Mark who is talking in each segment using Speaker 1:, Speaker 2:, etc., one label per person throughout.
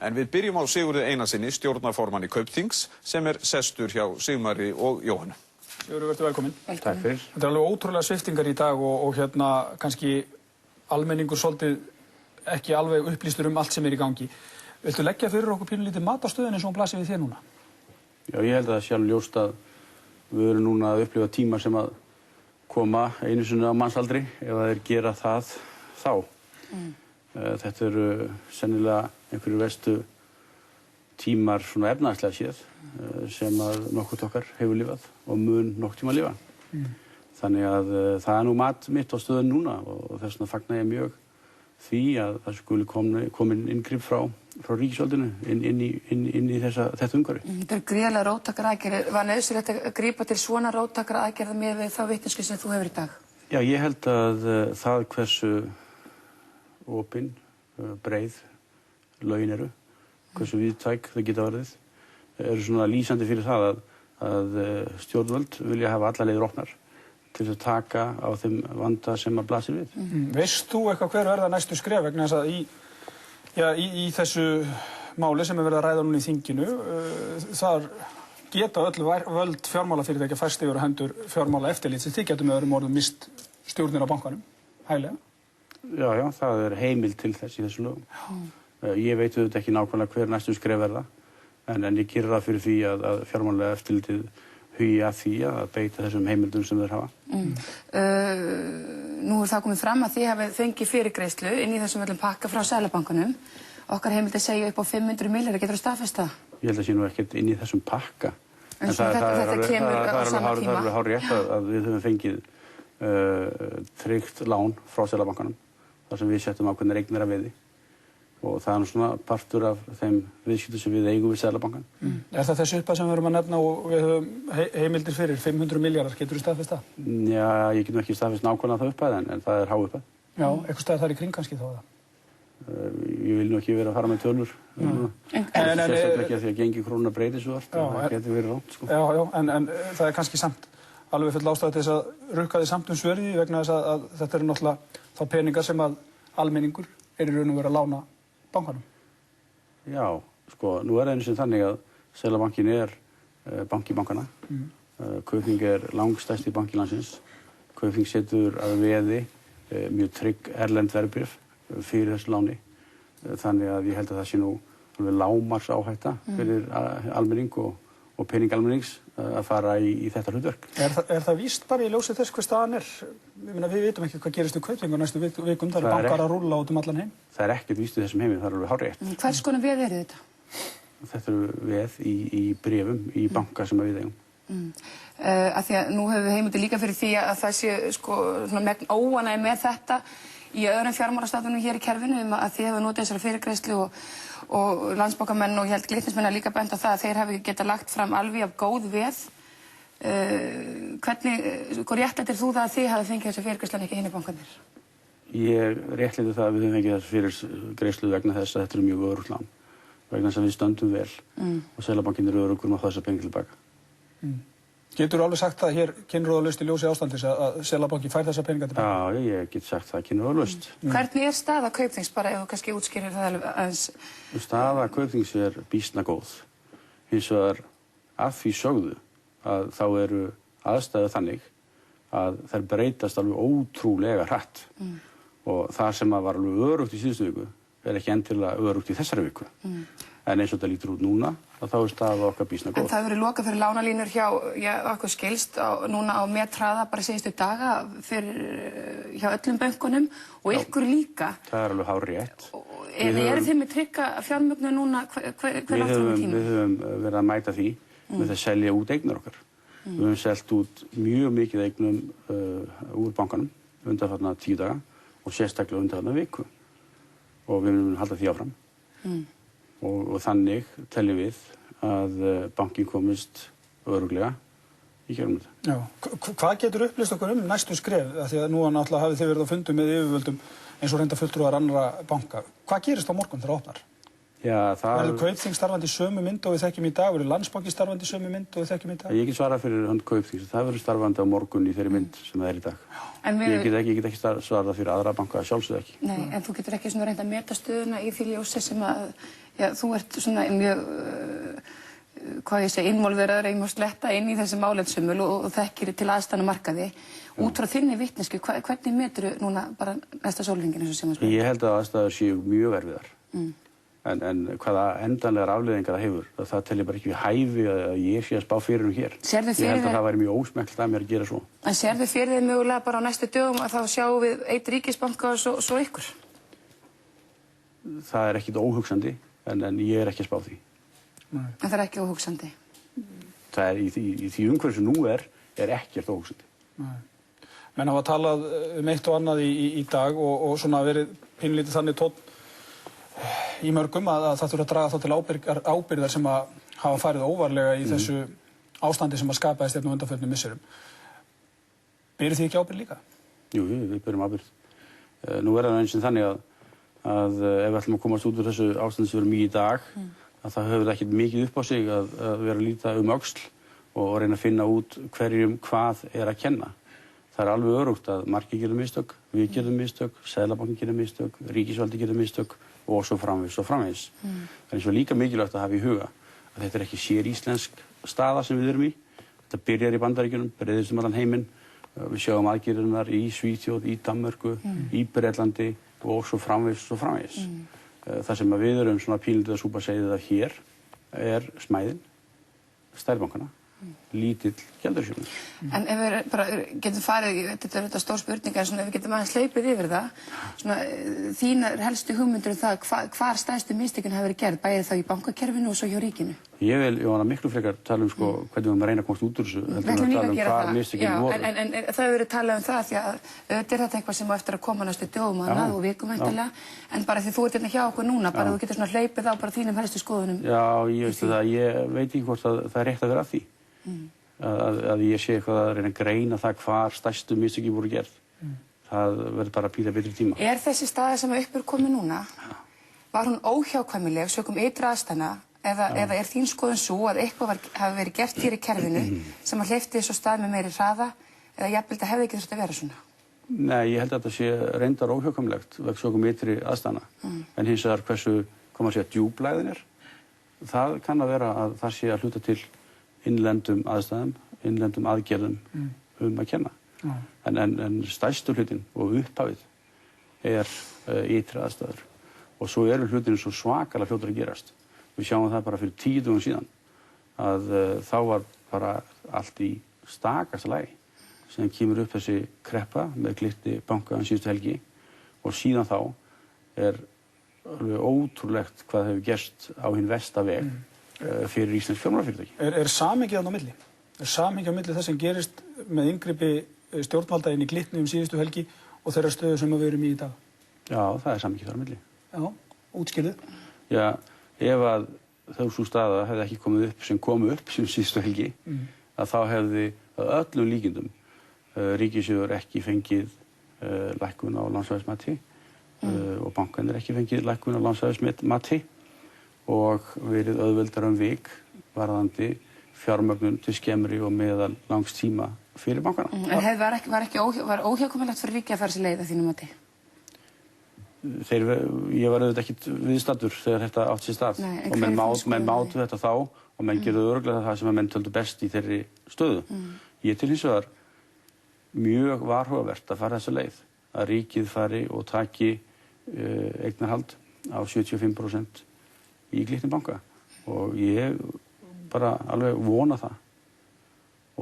Speaker 1: En við byrjum á Sigurði Einarssyni, stjórnarformanni Kaupþings, sem sestur hjá Sigmari og Jóhannu.
Speaker 2: Sigurður, vertu velkominn.
Speaker 3: Takk fyrir.
Speaker 2: Þetta alveg ótrúlega sviptingar í dag og kannski almenningur svolítið ekki alveg upplýstur allt sem í gangi. Viltu leggja fyrir okkur pínulítið mat á stöðunni eins og hún blasir við þér núna?
Speaker 3: Já, ég held að það sé alveg ljóst að við erum núna að upplifa tíma sem að koma einu sinni á mannsaldri ef að þeir gera það þá. Þetta eru sennilega einhverju verstu tímar svona efnahagslega séð sem að nokkurt okkar hefur lifað og mun nokkuð tíma lifa. Þannig að það nú mat mitt á stöðun núna og þess vegna fagna ég mjög því að það skuli komin inngrip frá ríkisvaldinu inn í þetta umhverfi.
Speaker 4: Þetta eru gríðarlega róttækar aðgerðir. Var nauðsynlegt að grípa til svona róttækar aðgerða með þá vitneskju sem þú hefur í dag?
Speaker 3: Já, ég held að það hversu opin, breið lögin eru, hversu víðtæk þau geta orðið, eru svona lýsandi fyrir það að stjórnvöld vilja hafa alla leiðir opnar til að taka á þeim vanda sem að blasir við.
Speaker 2: Veist þú eitthvað hver verða næstu skref vegna þess að í þessu máli sem verið að ræða núna í þinginu, þar geta öll völd fjármálafyrirtækja færst yfir hendur fjármálaeftirlit sem þið getur með öðrum orðum mist stjórnir á bankanum, hæglega?
Speaker 3: Já, það heimild til þess í þessu lögum. Ég veit auðvitað ekki nákvæmlega hver næstu skref verða, en ég gerir það fyrir því að fjármálaeftirlitið hugi að því að beita þessum heimildum sem þeir hafa.
Speaker 4: Nú það komið fram að þið hafið fengið fyrirgreiðslu inn í þessum öllum pakka frá Seðlabankanum. Okkar heimildir segja upp á 500 milljarða, getur þú staðfest það?
Speaker 3: Ég held að sé nú ekkert inn í þessum pakka.
Speaker 4: En þetta kemur á sama tíma.
Speaker 3: Það er alveg hárrétt að við höfum fengið tryggt lán frá Seðlabankanum, þar sem við settum ákveðnar eignir að veði. Og það nú svona partur af þeim viðskiptum sem við eigum við Seðlabankann.
Speaker 2: Er það þessi upphæð sem við erum að nefna og við höfum heimildir fyrir 500 milljarðar, getur þú staðfest það?
Speaker 3: Já, ég get nú ekki staðfest nákvæmlega það upphæð, en það há upphæð.
Speaker 2: Já, eitthvað staðar þar í kring kannski þá það?
Speaker 3: Ég vil nú ekki vera að fara með tölur. Sérstaklega ekki að því að gengi krónuna breytir svo allt, það getur verið rátt, sko.
Speaker 2: Já, en það kannski samt alveg full ástæða til þess að rukka þið samt svörði vegna þess að þetta eru náttúrulega þá peningar sem að almenningur í raun og veru að lána bankanum.
Speaker 3: Já, sko, nú einu sem þannig að Seðlabankinn banki bankana. Kaupþing langstærsti banki landsins. Kaupþing setur að veði mjög trygg erlend verðbréf fyrir þessu láni. Þannig að ég held að það sé nú alveg lágmarks áhætta fyrir almenning og pening almennings að fara í þetta hlutverk.
Speaker 2: Er það víst bara í ljósi þess hver staðan er? Við vitum ekki hvað gerist í Kaupþing á næstu vikum, það eru bankar að rúlla út allan heim.
Speaker 3: Það er ekkert víst í þessum heimi, það er alveg hárrétt.
Speaker 4: Hvers konar veð eru þetta?
Speaker 3: Þetta eru veð í bréfum, í banka sem við eigum.
Speaker 4: Af því að nú höfum við heimildir líka fyrir því að það sé megn óánægja með þetta í öðrum fjármálastofnunum hér í kerfinu að þið hefur notið þessari fyrirgreiðslu og Landsbankamenn og ég held Glitnismenn að líka benda á það að þeir hafi getað lagt fram alveg af góð veð. Hvernig réttlætir þú það að þið hafi fengið þessa fyrirgreiðslu en ekki hinir bankarnir?
Speaker 3: Ég réttlæti það að við höfum fengið þessa fyrirgreiðslu vegna þess að þetta er mjög örugt lán, vegna þess að við stöndum vel og Seðlabankinn örugur með þessa peninga tilbaka.
Speaker 2: Getur þú alveg sagt það hér kynróðalaust í ljósi ástandis að Seðlabankinn fær þessa peninga tilbaka?
Speaker 3: Já, ég get sagt það kynróðalaust.
Speaker 4: Hvernig er staða Kaupþings, bara ef þú kannski útskýrir það aðeins?
Speaker 3: Staða Kaupþings býsna góð. Hins vegar að því sögðu að þá eru aðstæður þannig að þær breytast alveg ótrúlega hratt. Og það sem var alveg örugt í síðustu viku ekki endilega örugt í þessari viku. En eins og þetta lítur út núna, þá er staða okkar býsna góð.
Speaker 4: En það verið lokað fyrir lánalínur hjá okkur skilst núna á metraða bara síðustu daga hjá öllum bönkunum og ykkur líka.
Speaker 3: Það er alveg hárrétt.
Speaker 4: Eru þið með trygga fjármögnun núna hver langt fram í tíma?
Speaker 3: Við höfum verið að mæta því með að selja út eignar okkar. Við höfum selt út mjög mikið eignum úr bankanum undanfarna 10 daga og sérstaklega undanfarna viku. Og við munum halda því áfram. Og þannig teljum við að bankinn komist örugglega í gegnum þetta.
Speaker 2: Já. Hvað getur upplýst okkur næstu skref? Því að nú náttúrulega hafið þið verið á fundum með yfirvöldum eins og reynda fulltrúar annarra banka. Hvað gerist á morgun þegar það opnar? Verður Kaupþing starfandi í sömu mynd og við þekkjum í dag? Verður Landsbanki starfandi í sömu mynd og við þekkjum í dag?
Speaker 3: Ég get svarað fyrir hönd Kaupþings. Það verður starfandi á morgun í þeirri mynd sem það er í dag. Ég get ekki svarað fyrir aðra banka, sjálfsögðu ekki.
Speaker 4: Nei, en þú getur ekki reynda að meta stöðuna í því ljósi sem að já, þú ert svona mjög, hvað ég segi, innvolveraður, ég má sletta inn í þessi málefnsumul og þekkir til aðstæðna markaði. Út frá þinni vitneskju, hvernig meturðu núna bara næsta sólarhringinn eins og sem að
Speaker 3: Ég held að aðstæður séu mjög erfiðar. En hvaða endanlegar afleiðingar það hefur, það tel ég bara ekki við hæfi að ég sé að spá fyrir hér. Ég held að það væri mjög ósmekklegt af mér að gera svo.
Speaker 4: En sérðu fyrir þið mögulega bara á næstu dögum að þá sjáum við eitt ríkisbanka og svo ykkur?
Speaker 3: Það ekkit óhugsandi, en ég ekki að spá því.
Speaker 4: En það ekki óhugsandi?
Speaker 3: Það í því umhverfi sem nú ekkert óhugsandi.
Speaker 2: Menn hafa talað eitt og annað í dag og svona verið pínlítið þannig tónn í mörgum að það þurfa að draga þá til ábyrgðar sem að hafa farið óvarlega í þessu ástandi sem að skapaðist hérna á undanförnum misserum. Berið þið ekki ábyrgð líka?
Speaker 3: Jú, við berum ábyrgð. Nú það eins og þannig að ef við ætlum að komast út úr þessu ástandi sem við erum í dag, að það hefur ekkert mikið upp á sig að vera að líta öxl og reyna að finna út hverjum hvað að kenna. Það alveg örugt að margir gera mistök, við gerum mistök, Seðlabankinn gerir mistök, ríkisvaldið gerir mistök og svo framvegis og framvegis. Það eins og líka mikilvægt að hafa í huga að þetta ekki sér íslensk staða sem við erum í. Þetta byrjar í Bandaríkjunum, breiðist allan heiminn. Við sjáum aðgerðirnar í Svíþjóð, í Danmörku, í Bretlandi og svo framvegis og svo framvegis. Það sem við erum svona pínlítið að súpa segið að hér smæðin, stærðbankana, lítill gjaldeyrissjóður.
Speaker 4: En ef við bara getum farið, þetta þetta stór spurning, en svona ef við getum aðeins hleypið yfir það, svona þínar helstu hugmyndir það hvar stærstu mistökin hafa verið gerð, bæði þá í bankakerfinu og svo hjá ríkinu?
Speaker 3: Ég vil miklu frekar tala hvernig við erum að reyna að komast út úr þessu, heldur en að tala hvar mistökin voru.
Speaker 4: En það hefur verið talað það því að auðvitað þetta eitthvað sem á eftir að koma næstu dögum og vikum væntanlega, en bara því þú ert hérna hjá okkur núna, bara þú getur svona hleypið á bara þínum helstu skoðunum.
Speaker 3: Já, ég veit ekki hvort það rétt að vera að því. Að ég sé eitthvað að reyna að greina það hvar stærstu mistökin voru gerð. Það verður bara að bíða betri tíma.
Speaker 4: Þessi staða sem upp komið núna, var hún óhjákvæmileg sökum ytra aðstæðna eða þín skoðun svo að eitthvað hafi verið gert hér í kerfinu sem að hleypti þessu stað með meiri hraða eða jafnvel það hefði ekki þurft að vera svona?
Speaker 3: Nei, ég held að þetta sé reyndar óhjákvæmilegt vegna sökum ytri aðstæðna. En hins vegar hversu, djúplægðin það kann að vera að það sé að hluta til innlendum aðstæðum, innlendum aðgerðum að kenna. En stærstu hlutin og upphafið ytri aðstæður. Og svo eru hlutin svo svakalega fljótur að gerast. Við sjáum það bara fyrir 10 dögum síðan að þá var bara allt í stakasta lagi. Síðan kemur upp þessi kreppa með Glitni banka síðustu helgi og síðan þá alveg ótrúlegt hvað hefur gerst á hinn versta veg fyrir íslensk fjármálafyrirtæki.
Speaker 2: Er samhengi þarna á milli? Er samhengi á milli þess sem gerist með inngripi stjórnvalda inn í Glitni síðustu helgi og þeirra stöðu sem við erum í dag?
Speaker 3: Já, það er samhengi þar á milli.
Speaker 2: Já, útskýrðu.
Speaker 3: Já, ef að þessu staða hefði ekki komið upp sem komu upp sem síðustu helgi, að þá hefði að öllum líkindum ríkissjóður ekki fengið lækkun á lánsfjármati og bankarnir ekki fengið lækkun á lánsfjármati og verið auðveldara vik varðandi fjármögnun til skemmri og meðal langs tíma fyrir bankana.
Speaker 4: En var óhjákvæmilegt fyrir ríkið að fara sér leið að þínu mati?
Speaker 3: Ég var auðvitað ekkert viðstaddur þegar þetta átt sér stað og menn mátu þetta þá og menn gerðu örugglega það sem menn töldu best í þeirri stöðu. Ég til hins vegar mjög varhugavert að fara þessa leið, að ríkið fari og taki eignarhald á 75% í Glitni banka og ég bara alveg vona það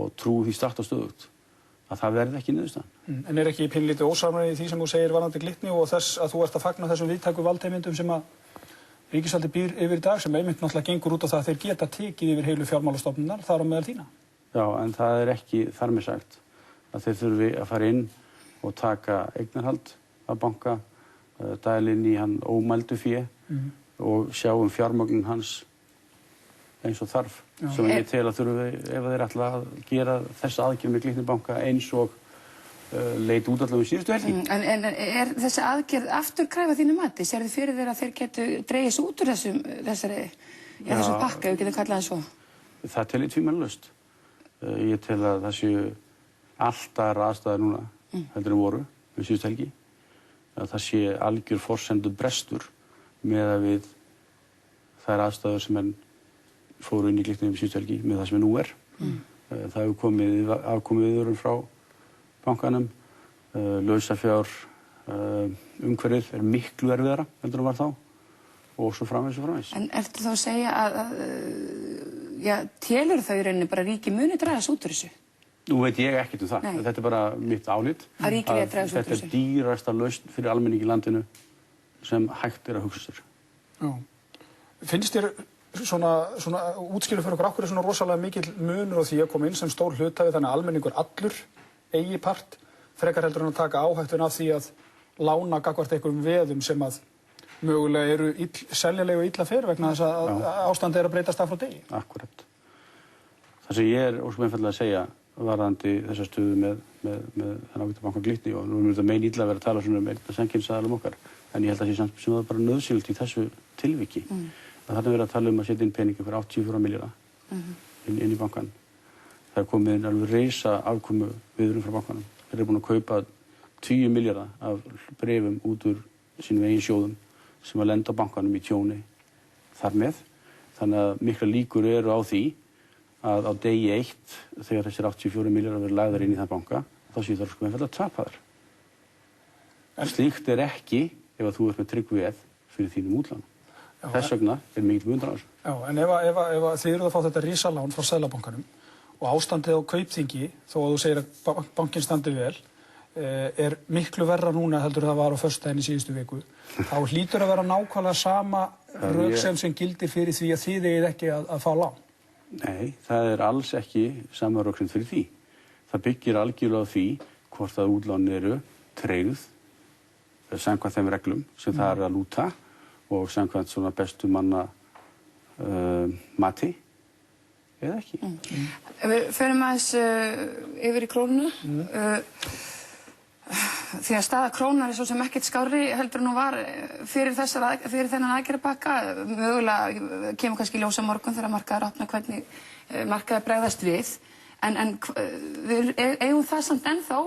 Speaker 3: og trúi því statt og stöðugt að það verði ekki niðurstaðan.
Speaker 2: En ekki pínlítið ósamræmi í því sem þú segir varðandi Glitni og þess að þú ert að fagna þessum víðtæku valdheimildum sem að ríkisvaldið býr yfir í dag sem einmitt náttúrulega gengur út á það að þeir geta tekið yfir heilu fjármálastofnunar þar á meðal þína?
Speaker 3: Já, en það ekki þar með sagt að þeir þurfi að fara inn og taka eignarhald af banka, dæla inn í hann ómældu fé og sjá fjármögnun hans eins og þarf. Sem ég tel að þurfi, ef þeir ætla að gera þessa aðgerð með Glitni banka eins og leit út allavega síðustu helgi.
Speaker 4: En þessi aðgerð afturkræfa þínu mati? Sérðu fyrir þér að þeir getu dregið sig út úr þessum pakka, ef við getum kallað það svo?
Speaker 3: Það tel ég tvímælalaust. Ég tel að það séu allt aðrar aðstæður núna heldur en voru síðustu helgi. Að það sé algjör forsendu brestur með að við þær aðstæður sem menn fóru inn í Glitni síðustu helgi með það sem nú er. Það hefur komið afkomuviðvörun frá bankanum, lausafjár umhverfið er miklu erfiðara heldur en var þá og svo framvegis.
Speaker 4: En ertu þá að segja að telur þau í rauninni bara ríki muni draga sig út úr þessu?
Speaker 3: Nú veit ég ekkert það.
Speaker 4: Nei.
Speaker 3: Þetta er bara mitt álit.
Speaker 4: Að ríkið eigi að draga sig út úr þessu?
Speaker 3: Þetta er dýrasta lausn fyrir almenning í landinu sem hægt er að hugsa sér.
Speaker 2: Já. Finnst þér svona útskýrðu fyrir okkur, af hverju er svona rosalega mikill munur á því að koma inn sem stór hluthafi þannig að almenningur allur eigi part, frekar heldur en að taka áhættuna af því að lána gagnvart einhverjum veðum sem að mögulega eru seljanlega og illa fyrir vegna þess að ástandið er að breytast af frá degi?
Speaker 3: Akkúrat. Það sem ég er óskum einfaldlega að segja varðandi þessa stöðu með þennan ágæta banka Glitni og nú er þetta mein illa að vera að tala svona einn samkynsaðalum okkar en ég held að það sé bara nauðsynlegt í þessu tilviki. Þarna er verið að tala um að setja inn peninga fyrir 84 milljarða inn í bankan. Það er komið inn alveg reisa afkomu viðurum frá bankanum. Þeir eru búin að kaupa 10 milljarða af bréfum út úr sínum eigin sjóðum sem að lenda bankanum í tjóni þar með. Þannig að mikla líkur eru á því að á degi 1 þegar þessir 84 milljarðar verið lagðar inn í það banka þá séu það sko einfaldlega tapaðar. Slíkt er ekki ef að þú ert með trygg veð fyrir þínum útlán. Þess vegna er mikill munur á þessu.
Speaker 2: Já, en ef þið eruð að fá þetta risalán frá Seðlabankanum og ástandið á Kaupþingi, þó að þú segir að bankinn standi vel, er miklu verra núna heldur það var á föstudaginn í síðustu viku, þá hlýtur að vera nákvæmlega sama röksemd sem gildir fyrir því að þið eigið ekki að fá lán.
Speaker 3: Nei, það er alls ekki sama röksemd fyrir því. Það byggir algjörlega á því hvort að útlán eru tryggð samkvæmt þeim reglum sem það er að lúta og samkvæmt svona bestu manna mati eða ekki.
Speaker 4: Við förum aðeins yfir í krónuna. Því að staða krónunar er svo sem ekkert skárri heldur nú var fyrir þennan aðgerðapakka. Mögulega kemur kannski ljós á morgun þegar markaðir opna hvernig markaðir bregðast við. En við eigum það samt ennþá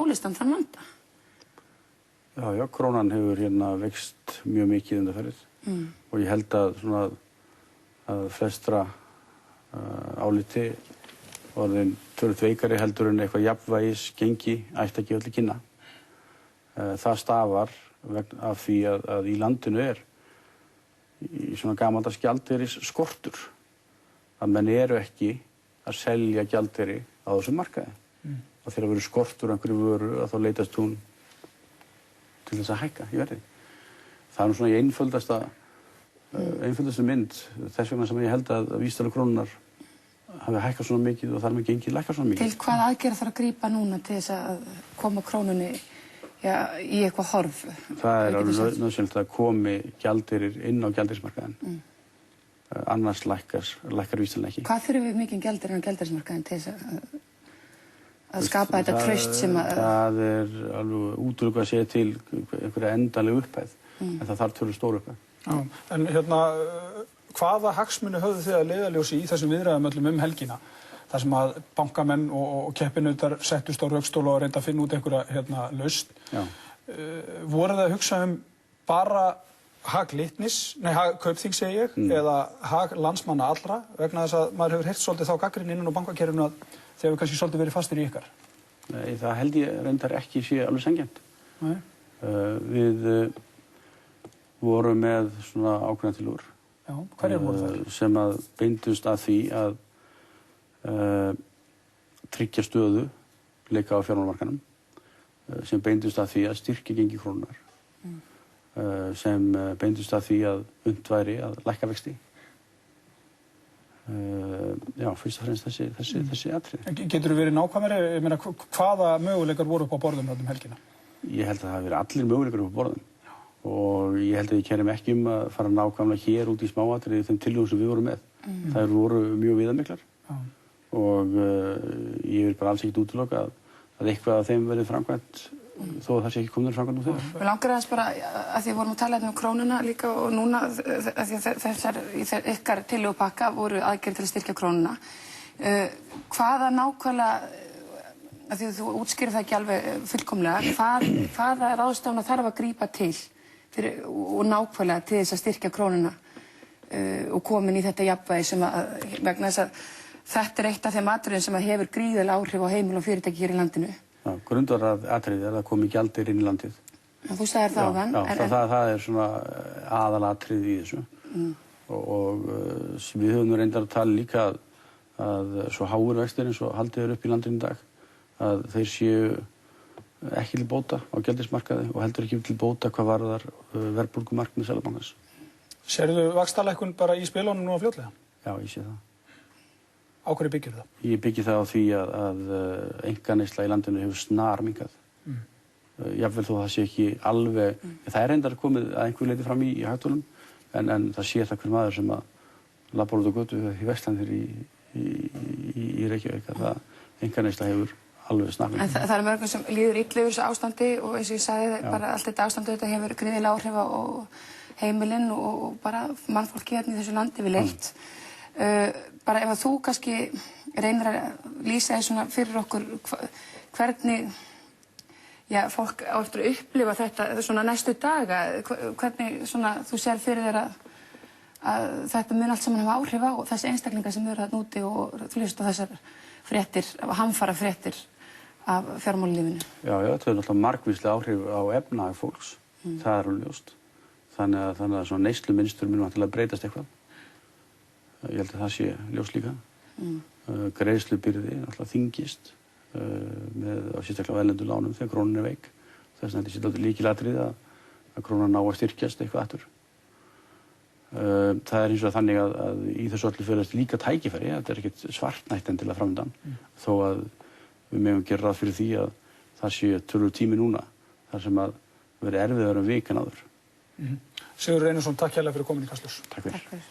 Speaker 4: ólistan þann vanda.
Speaker 3: Já, krónan hefur hérna vext mjög mikið undanfarið og ég held að flestra áliti orðin töluvert veikari heldur en eitthvað jafnvægis gengi ætti ekki öll í kynna. Það stafar af því að í landinu er í svona gamaldags gjaldeyris skortur. Að menn eru ekki að selja gjaldeyri á þessum markaði. Og þegar verður skortur einhverju vöru að þá leitast hún til þess að hækka í verði. Það er nú svona í einföldastu mynd þess vegna sem ég held að vísitölu krónunnar hafi hækkað svona mikið og þar með gengið lækkað svona mikið.
Speaker 4: Til hvað aðgerð þarf að grípa núna til þess að koma krónunni í eitthvað horf?
Speaker 3: Það er alveg nauðsynlegt að komi gjaldeyrir inn á gjaldeyrismarkaðinn. Annars lækkar vísitölan ekki.
Speaker 4: Hvað þurfum við mikið gjaldeyri á gjaldeyrismarkaðinn til þess að skapa þetta traust sem að...
Speaker 3: Það er alveg útilokað að segja til einhverja endanleg upphæð, en það þarf tölur stór upphæð.
Speaker 2: Já, en hérna, hvaða hagsmuni höfðu þið að leiðarljósi í þessum viðræðum öllum helgina? Þar sem að bankamenn og keppinautar settust á rökstóla og reynda að finna út einhverja lausn. Voru það að hugsa bara hag hag Kaupþings segi ég, eða hag landsmanna allra, vegna þess að maður hefur heyrt svolítið þá gagnrýni innan á bankakerfinu að þegar við kannski svolítið verið fastir í ykkar?
Speaker 3: Nei, það held ég reyndar ekki sé alveg sanngjarnt. Við vorum með svona ákveðna tillögur.
Speaker 2: Já, hverjar voru þær?
Speaker 3: Sem að beindust að því að tryggja stöðu leika á fjármálamarkaðnum, sem beindust að því að styrkja gengi krónunnar, sem beindust að því að unnt væri að lækka vexti. Já, fyrst og fremst þessi atriði.
Speaker 2: Getur þú verið nákvæmari? Ég meina, hvaða möguleikar voru upp á borðum helgina?
Speaker 3: Ég held að það hafi verið allir möguleikar upp á borðum. Og ég held að ég kærum ekki að fara nákvæmlega hér út í smáatriði þeim tillögum sem við vorum með. Þær voru mjög viðamiklar. Og ég vil bara alls ekkert útiloka að eitthvað af þeim verið framkvæmt þó að það sé ekki komið framkvæmt nú þegar.
Speaker 4: Við langar aðeins bara, að því vorum að tala um krónuna líka og núna, að því ykkar tillögupakka voru aðgerð til að styrkja krónuna. Hvaða nákvæmlega, að því þú útskýrir það ekki alveg fullkomlega, hvaða ráðstafna þarf að grípa til og nákvæmlega til þess að styrkja krónuna og komin í þetta jafnvægi sem vegna þess að þetta eitt af þeim atriðum sem hefur gríðarleg áhrif á heimili og fyrirtæki hér í landinu.
Speaker 3: Já, grundvallaratriðið að koma gjaldeyri inn í landið.
Speaker 4: Þú sagðir það áðan.
Speaker 3: Já, það svona aðalatriðið í þessu. Og við höfum reyndar að tala líka að svo háir vextir eins og haldið upp í landinu í dag, að þeir séu ekki til bóta á gjaldeyrismarkaði og heldur ekki til bóta hvað varðar verðbólgumarkmið Seðlabankans.
Speaker 2: Sérðu vaxtalækkun bara í spilunum nú á fljótlega?
Speaker 3: Já, ég sé það.
Speaker 2: Á hverju byggir það?
Speaker 3: Ég byggi það á því að einkaneysla í landinu hefur snarminnkað. Jafnvel þó það sé ekki alveg, það reyndar komið að einhverju leyti fram í hagtölum, en það sé það hver maður sem að labbar út á götu í Vestlandir í Reykjavík, að einkaneysla hefur alveg snarminnkað.
Speaker 4: En það mörgum sem líður illa yfir þessu ástandi og eins og ég sagði, bara allt þetta ástandi þetta hefur gríðarleg áhrif á heimilin og bara mannfólki hérna í þessu landi við leitt. Bara ef að þú kannski reynir að lýsa því svona fyrir okkur hvernig fólk á eftir að upplifa þetta svona næstu daga, hvernig svona þú sér fyrir þér að þetta mun allt saman hafa áhrif á þessi einstaklingar sem eru þarna úti og hlust á þessar fréttir, hamfara fréttir af fjármálalífinu. Já,
Speaker 3: þetta er náttúrulega margvísleg áhrif á efnahag fólks, það er alveg ljóst. Þannig að svona neyslumynstur mun vantilega breytast eitthvað. Ég held að það sé ljós líka. Greiðslubyrði náttúrulega þyngist með sérstaklega erlendu lánum þegar krónan er veik. Þess vegna er þetta lykilatriði að krónan ná að styrkjast eitthvað aftur. Það er hins vegar þannig að í þessu öllu felast líka tækifæri. Þetta er ekkert svartnætt endilega framundan. Þó að við megum gera ráð fyrir því að það sé tölulegur tími núna þar sem að veri erfiðara en vik en áður.
Speaker 2: Sigurður Einarsson, takk hérlega fyrir komin í Kastljós.
Speaker 3: Takk fyrir.